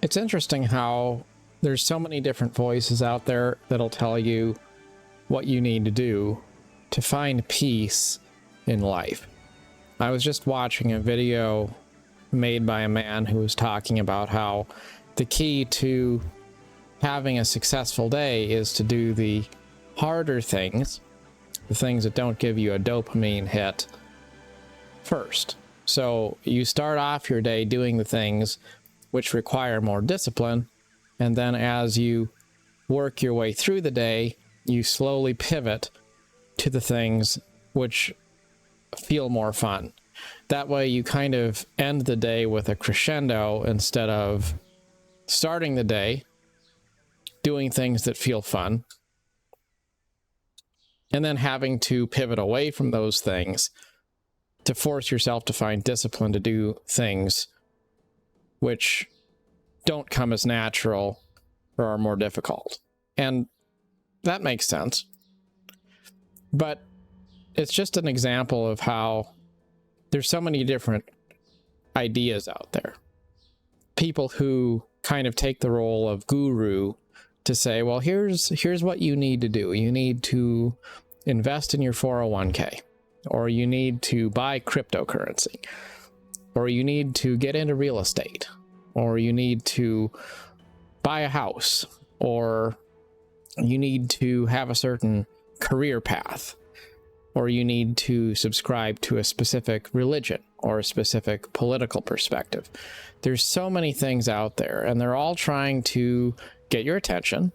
It's interesting how there's so many different voices out there that'll tell you what you need to do to find peace in life. I was just watching a video made by a man who was talking about how the key to having a successful day is to do the harder things, the things that don't give you a dopamine hit, first. So you start off your day doing the things which require more discipline, and then as you work your way through the day, you slowly pivot to the things which feel more fun. That way you kind of end the day with a crescendo instead of starting the day doing things that feel fun and then having to pivot away from those things to force yourself to find discipline to do things which don't come as natural or are more difficult. And that makes sense. But it's just an example of how there's so many different ideas out there. People who kind of take the role of guru to say, well, here's what you need to do. You need to invest in your 401k, or you need to buy cryptocurrency, or you need to get into real estate, or you need to buy a house, or you need to have a certain career path, or you need to subscribe to a specific religion or a specific political perspective. There's so many things out there, and they're all trying to get your attention,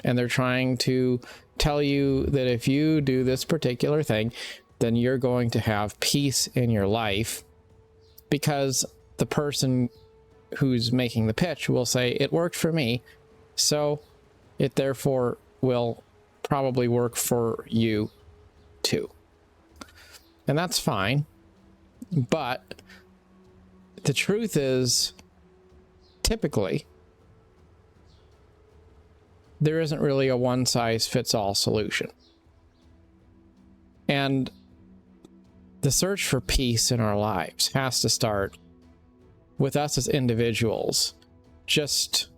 and they're trying to tell you that if you do this particular thing, then you're going to have peace in your life, because the person who's making the pitch will say, it worked for me, so it therefore will probably work for you too. And that's fine. But the truth is, typically, there isn't really a one-size-fits-all solution. And the search for peace in our lives has to start with us as individuals just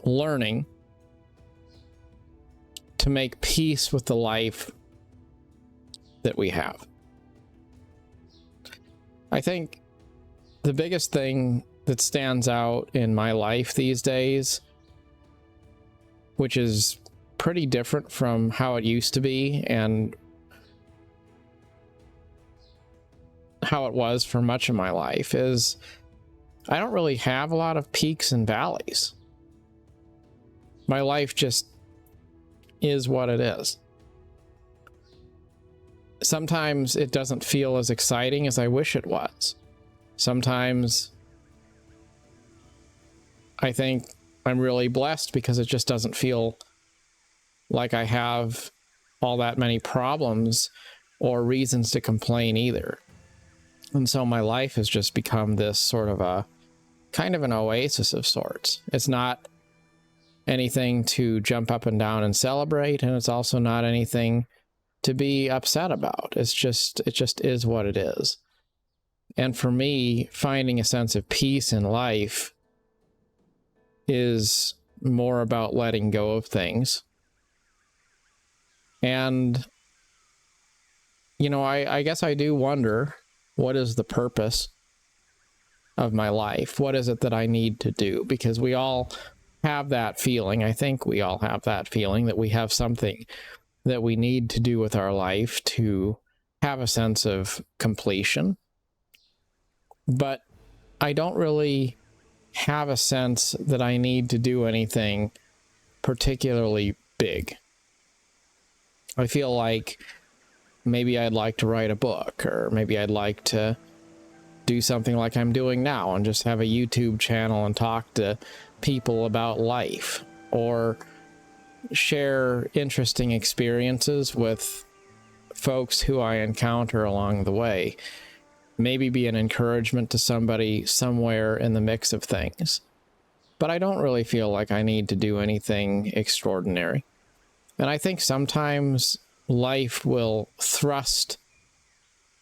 learning to make peace with the life that we have. I think the biggest thing that stands out in my life these days, which is pretty different from how it used to be and how it was for much of my life, is I don't really have a lot of peaks and valleys. My life just is what it is. Sometimes it doesn't feel as exciting as I wish it was. Sometimes I think I'm really blessed because it just doesn't feel like I have all that many problems or reasons to complain either. And so my life has just become this sort of a kind of an oasis of sorts. It's not anything to jump up and down and celebrate, and it's also not anything to be upset about. It just is what it is. And for me, finding a sense of peace in life is more about letting go of things. And, you know, I guess I do wonder, what is the purpose of my life? What is it that I need to do? Because we all have that feeling. I think we all have that feeling that we have something that we need to do with our life to have a sense of completion. But I don't really have a sense that I need to do anything particularly big. I feel like maybe I'd like to write a book, or maybe I'd like to do something like I'm doing now and just have a YouTube channel and talk to people about life, or share interesting experiences with folks who I encounter along the way. Maybe be an encouragement to somebody somewhere in the mix of things. But I don't really feel like I need to do anything extraordinary. And I think sometimes life will thrust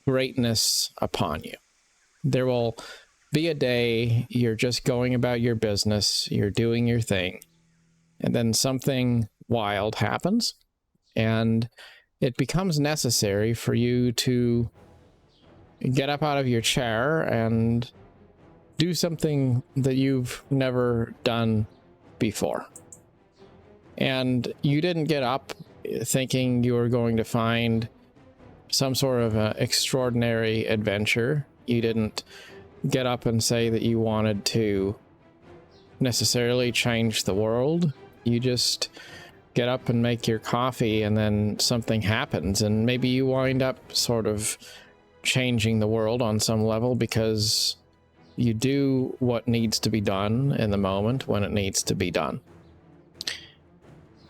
greatness upon you. There will be a day you're just going about your business, you're doing your thing, and then something wild happens, and it becomes necessary for you to get up out of your chair and do something that you've never done before. And you didn't get up thinking you were going to find some sort of extraordinary adventure. You didn't get up and say that you wanted to necessarily change the world. You just get up and make your coffee, and then something happens, and maybe you wind up sort of changing the world on some level because you do what needs to be done in the moment when it needs to be done.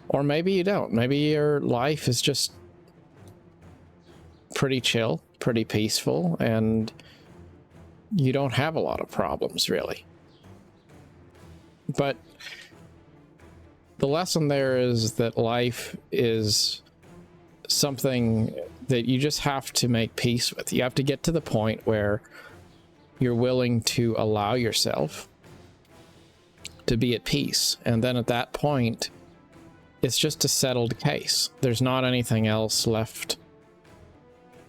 Or maybe you don't. Maybe your life is just pretty chill, pretty peaceful, and you don't have a lot of problems, really. But the lesson there is that life is something that you just have to make peace with. You have to get to the point where you're willing to allow yourself to be at peace. And then at that point, it's just a settled case. There's not anything else left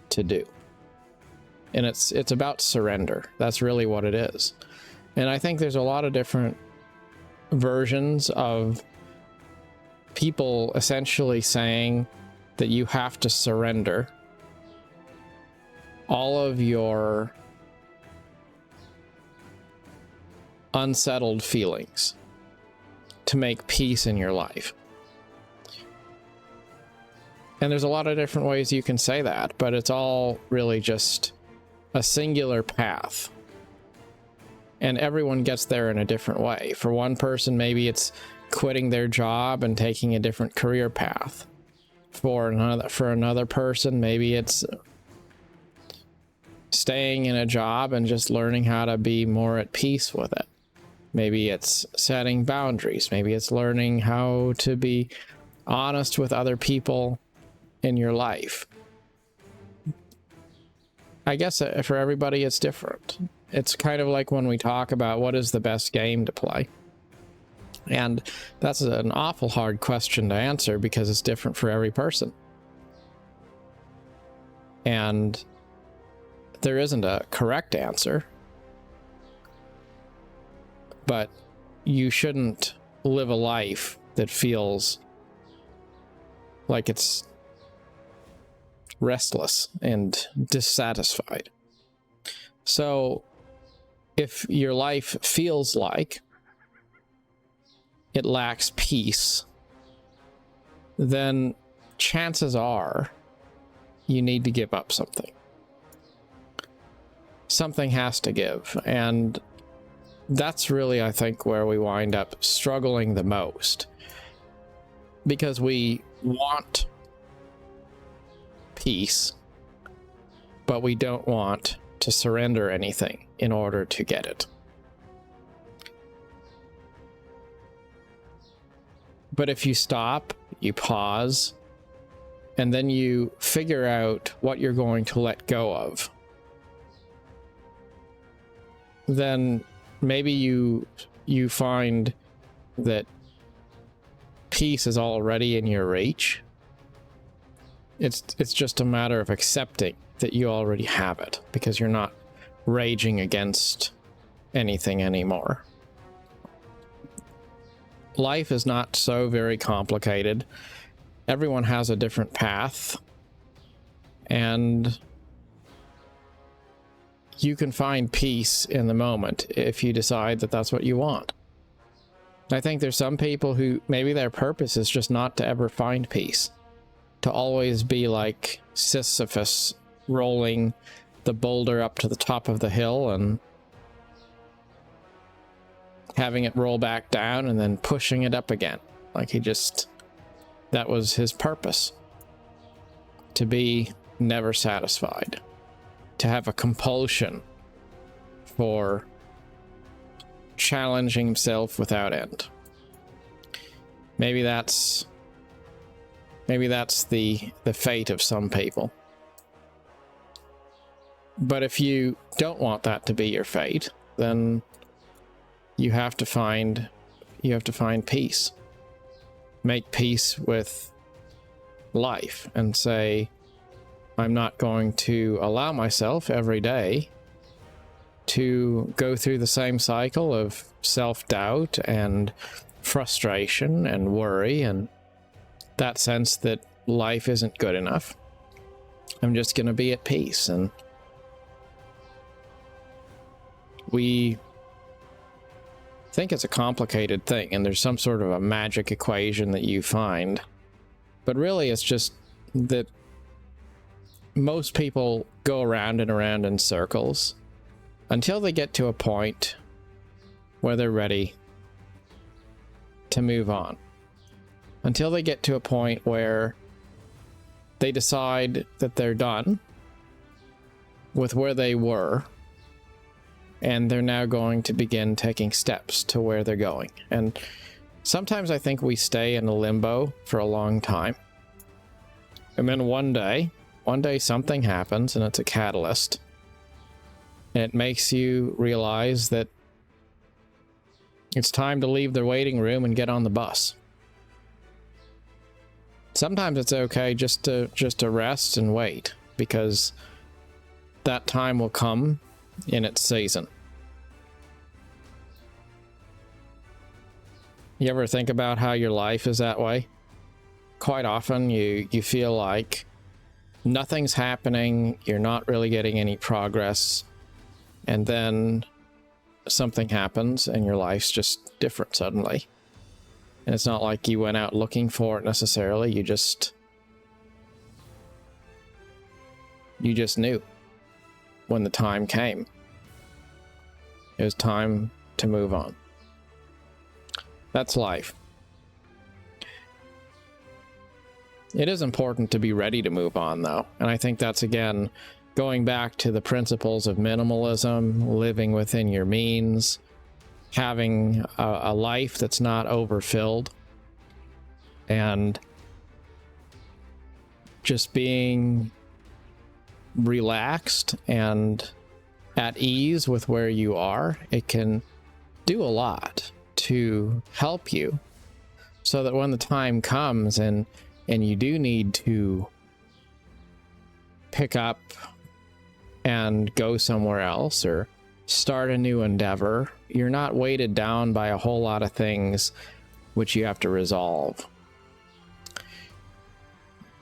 to do. And it's about surrender. That's really what it is. And I think there's a lot of different versions of people essentially saying that you have to surrender all of your unsettled feelings to make peace in your life. And there's a lot of different ways you can say that, but it's all really just a singular path. And everyone gets there in a different way. For one person, maybe it's quitting their job and taking a different career path. For another person, maybe it's staying in a job and just learning how to be more at peace with it. Maybe it's setting boundaries. Maybe it's learning how to be honest with other people in your life. I guess for everybody it's different. It's kind of like when we talk about what is the best game to play. And that's an awful hard question to answer because it's different for every person. And there isn't a correct answer. But you shouldn't live a life that feels like it's restless and dissatisfied. So if your life feels like it lacks peace, then chances are you need to give up something. Something has to give, and that's really, I think, where we wind up struggling the most, because we want peace, but we don't want to surrender anything in order to get it. But if you stop, you pause, and then you figure out what you're going to let go of, then maybe you find that peace is already in your reach. It's just a matter of accepting that you already have it, because you're not raging against anything anymore. Life is not so very complicated. Everyone has a different path, and you can find peace in the moment if you decide that that's what you want. I think there's some people who maybe their purpose is just not to ever find peace, to always be like Sisyphus rolling the boulder up to the top of the hill and having it roll back down and then pushing it up again. Like that was his purpose. To be never satisfied. To have a compulsion for challenging himself without end. Maybe that's the fate of some people. But if you don't want that to be your fate, then you have to find peace. Make peace with life and say, I'm not going to allow myself every day to go through the same cycle of self-doubt and frustration and worry and that sense that life isn't good enough. I'm just going to be at peace. And we think it's a complicated thing and there's some sort of a magic equation that you find, but really it's just that most people go around and around in circles until they get to a point where they're ready to move on, until they get to a point where they decide that they're done with where they were and they're now going to begin taking steps to where they're going. And sometimes I think we stay in a limbo for a long time, and then one day something happens and it's a catalyst, and it makes you realize that it's time to leave the waiting room and get on the bus. Sometimes it's okay just to rest and wait, because that time will come in its season. You ever think about how your life is that way? Quite often you feel like nothing's happening, you're not really getting any progress, and then something happens and your life's just different suddenly. And it's not like you went out looking for it necessarily, you just knew when the time came. It was time to move on. That's life. It is important to be ready to move on, though. And I think that's, again, going back to the principles of minimalism, living within your means, having a life that's not overfilled, and just being relaxed and at ease with where you are. It can do a lot to help you so that when the time comes and you do need to pick up and go somewhere else or start a new endeavor, you're not weighted down by a whole lot of things which you have to resolve.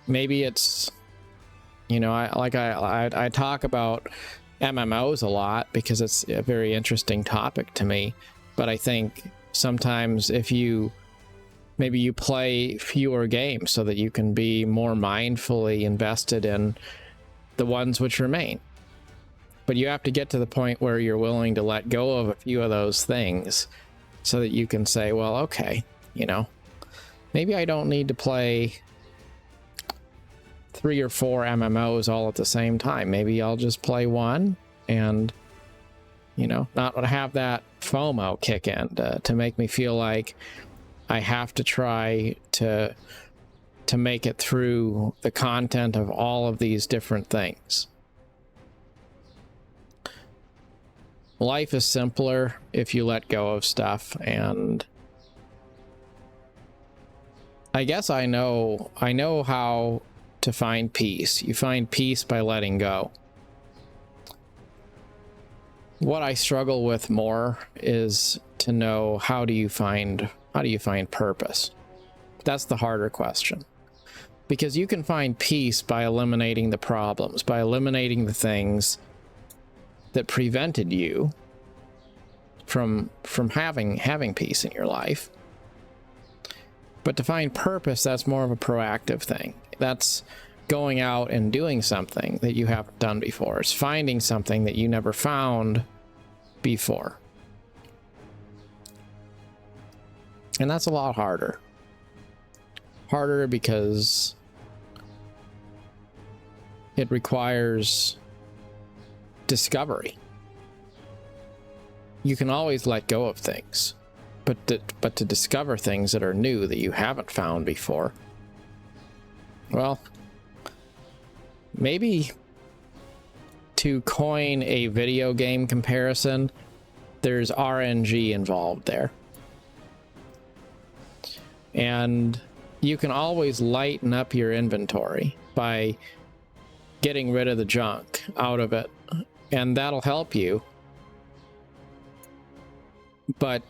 Maybe it's, you know, I talk about MMOs a lot because it's a very interesting topic to me, but I think sometimes if maybe you play fewer games so that you can be more mindfully invested in the ones which remain. But you have to get to the point where you're willing to let go of a few of those things so that you can say, well, okay, you know, maybe I don't need to play 3 or 4 MMOs all at the same time. Maybe I'll just play one and, you know, not have that FOMO kick in to make me feel like I have to try to make it through the content of all of these different things. Life is simpler if you let go of stuff, and I guess I know how to find peace. You find peace by letting go. What I struggle with more is to know how do you find purpose. That's the harder question. Because you can find peace by eliminating the problems, by eliminating the things that prevented you from having peace in your life. But to find purpose, that's more of a proactive thing. That's going out and doing something that you haven't done before. It's finding something that you never found before. And that's a lot harder. Harder because it requires discovery. You can always let go of things, but to discover things that are new that you haven't found before, well, maybe to coin a video game comparison, there's RNG involved there. And you can always lighten up your inventory by getting rid of the junk out of it, and that'll help you. But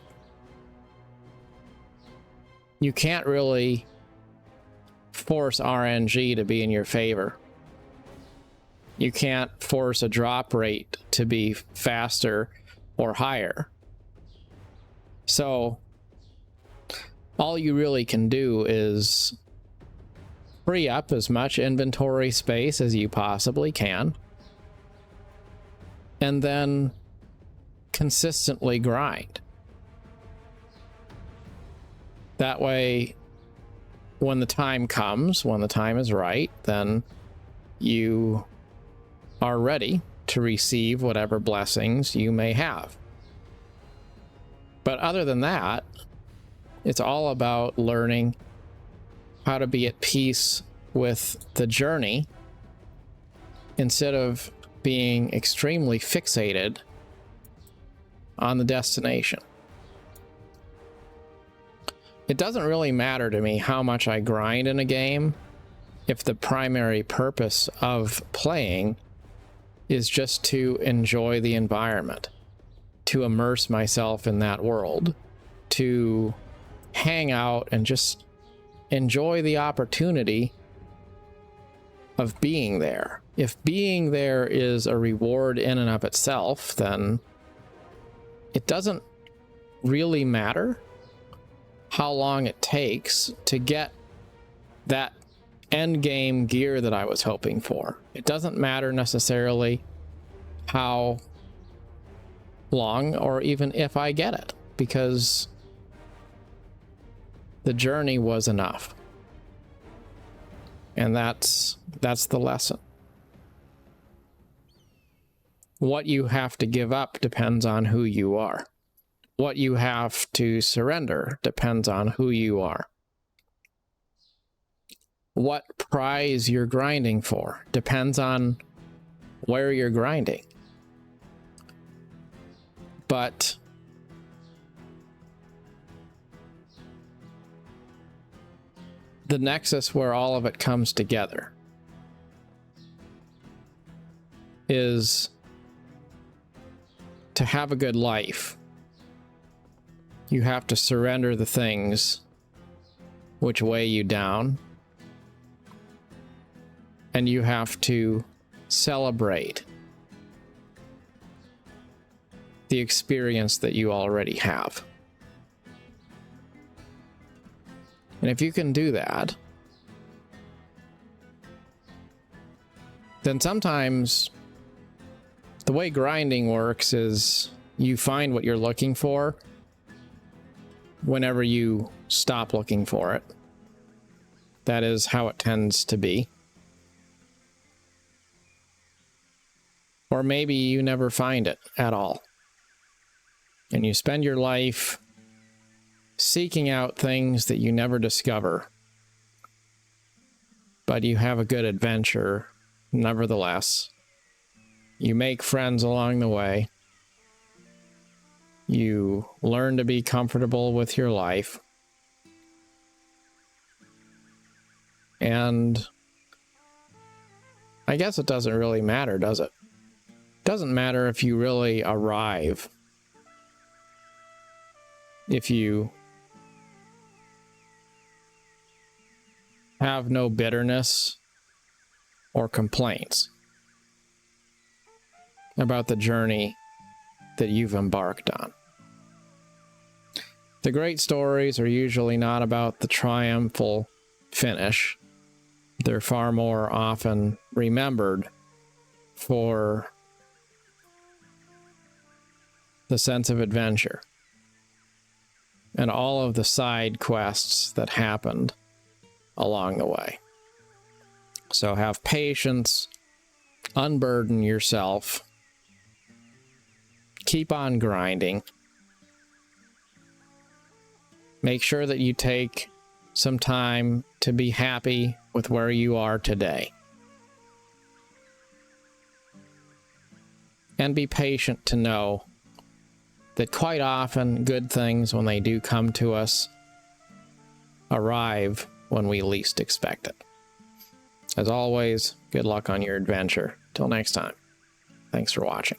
you can't really force RNG to be in your favor. You can't force a drop rate to be faster or higher. So all you really can do is free up as much inventory space as you possibly can, and then consistently grind. That way, when the time comes, when the time is right, then you are ready to receive whatever blessings you may have. But other than that, it's all about learning how to be at peace with the journey instead of being extremely fixated on the destination. It doesn't really matter to me how much I grind in a game if the primary purpose of playing is just to enjoy the environment, to immerse myself in that world, to hang out and just enjoy the opportunity of being there. If being there is a reward in and of itself, then it doesn't really matter how long it takes to get that end game gear that I was hoping for. It doesn't matter necessarily how long or even if I get it, because the journey was enough. And that's the lesson. What you have to give up depends on who you are. What you have to surrender depends on who you are. What prize you're grinding for depends on where you're grinding. But the nexus where all of it comes together is to have a good life. You have to surrender the things which weigh you down, and you have to celebrate the experience that you already have. And if you can do that, then sometimes the way grinding works is you find what you're looking for whenever you stop looking for it. That is how it tends to be. Or maybe you never find it at all, and you spend your life seeking out things that you never discover, but you have a good adventure nevertheless. You make friends along the way. You learn to be comfortable with your life. And I guess it doesn't really matter, does it? It doesn't matter if you really arrive. If you have no bitterness or complaints about the journey that you've embarked on. The great stories are usually not about the triumphal finish. They're far more often remembered for the sense of adventure and all of the side quests that happened along the way. So have patience, unburden yourself, keep on grinding. Make sure that you take some time to be happy with where you are today. And be patient to know that quite often good things, when they do come to us, arrive when we least expect it. As always, good luck on your adventure. Till next time, thanks for watching.